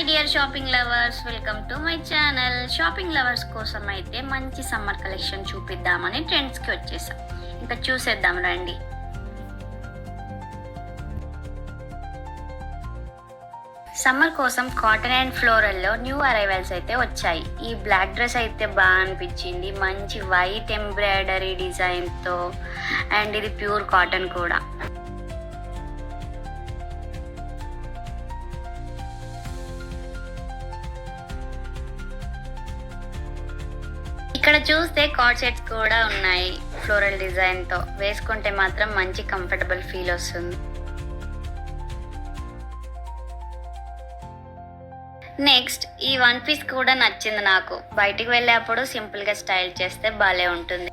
Dear shopping lovers, welcome to my channel. Shopping lovers కోసం అయితే మంచి సమ్మర్ కలెక్షన్ చూపిద్దామని ట్రెండ్స్కి వచ్చేసాం. ఇంకా చూసేద్దాం రండి. సమ్మర్ కోసం కాటన్ అండ్ ఫ్లోరల్లో న్యూ అరైవల్స్ అయితే వచ్చాయి. ఈ బ్లాక్ డ్రెస్ అయితే బాగా అనిపించింది, మంచి వైట్ ఎంబ్రాయిడరీ డిజైన్తో, అండ్ ఇది ప్యూర్ కాటన్ కూడా. ఇక్కడ చూస్తే కార్డ్ సెట్స్ కూడా ఉన్నాయి ఫ్లోరల్ డిజైన్తో. వేసుకుంటే మాత్రం మంచి కంఫర్టబుల్ ఫీల్ వస్తుంది. నెక్స్ట్ ఈ వన్ పీస్ కూడా నచ్చింది నాకు. బయటికి వెళ్ళేప్పుడు సింపుల్గా స్టైల్ చేస్తే భలే ఉంటుంది.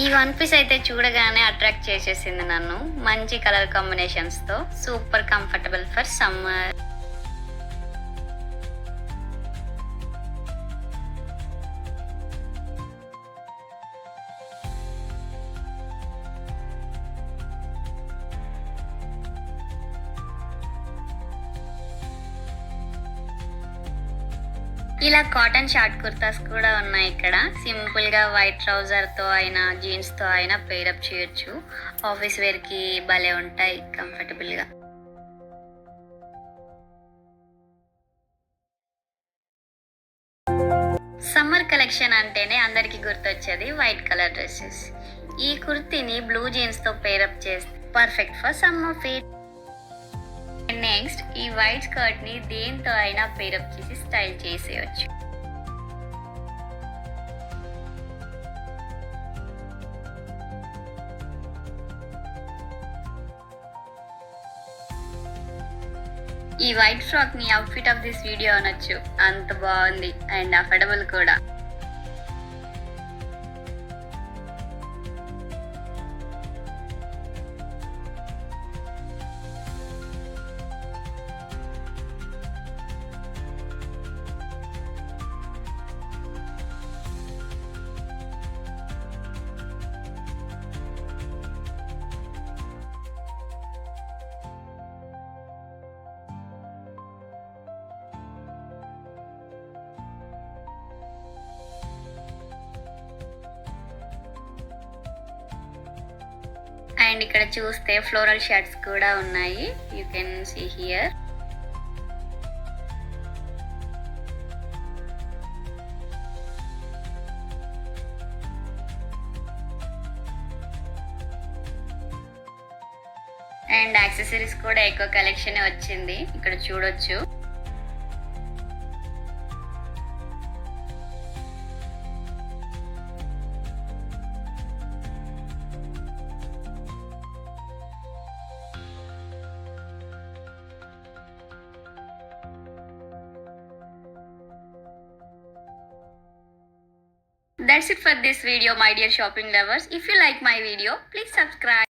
ఈ వన్ పీస్ అయితే చూడగానే అట్రాక్ట్ చేసేసింది నన్ను. మంచి కలర్ కాంబినేషన్స్తో సూపర్ కంఫర్టబుల్ ఫర్ సమ్మర్. ఇలా కాటన్ షార్ట్ కుర్తాస్ కూడా ఉన్నాయి ఇక్కడ. సింపుల్ గా వైట్ ట్రౌజర్ తో అయినా జీన్స్ తో అయినా పేరప్ చేయొచ్చు. ఆఫీస్ వేర్ కి భలే ఉంటాయి కంఫర్టబుల్ గా. సమ్మర్ కలెక్షన్ అంటేనే అందరికి గుర్తొచ్చేది వైట్ కలర్ డ్రెస్సెస్. ఈ కుర్తీని బ్లూ జీన్స్ తో పేరప్ చేస్తే perfect for summer fit. Next ఈ వైట్ స్కర్ట్ ని దేంతో అయినా పేరప్ చేసి స్టైల్ చేసేయచ్చు. ఈ వైట్ ఫ్రాక్ ని అవుట్ఫిట్ ఆఫ్ దిస్ వీడియో అనొచ్చు, అంత బాగుంది అండ్ అఫోర్డబుల్ కూడా. అండ్ ఇక్కడ చూస్తే ఫ్లోరల్ షర్ట్స్ కూడా ఉన్నాయి. You can see here. And accessories కూడా ఎక్కువ కలెక్షన్ వచ్చింది, ఇక్కడ చూడొచ్చు. That's it for this video, my dear shopping lovers. If you like my video, please subscribe.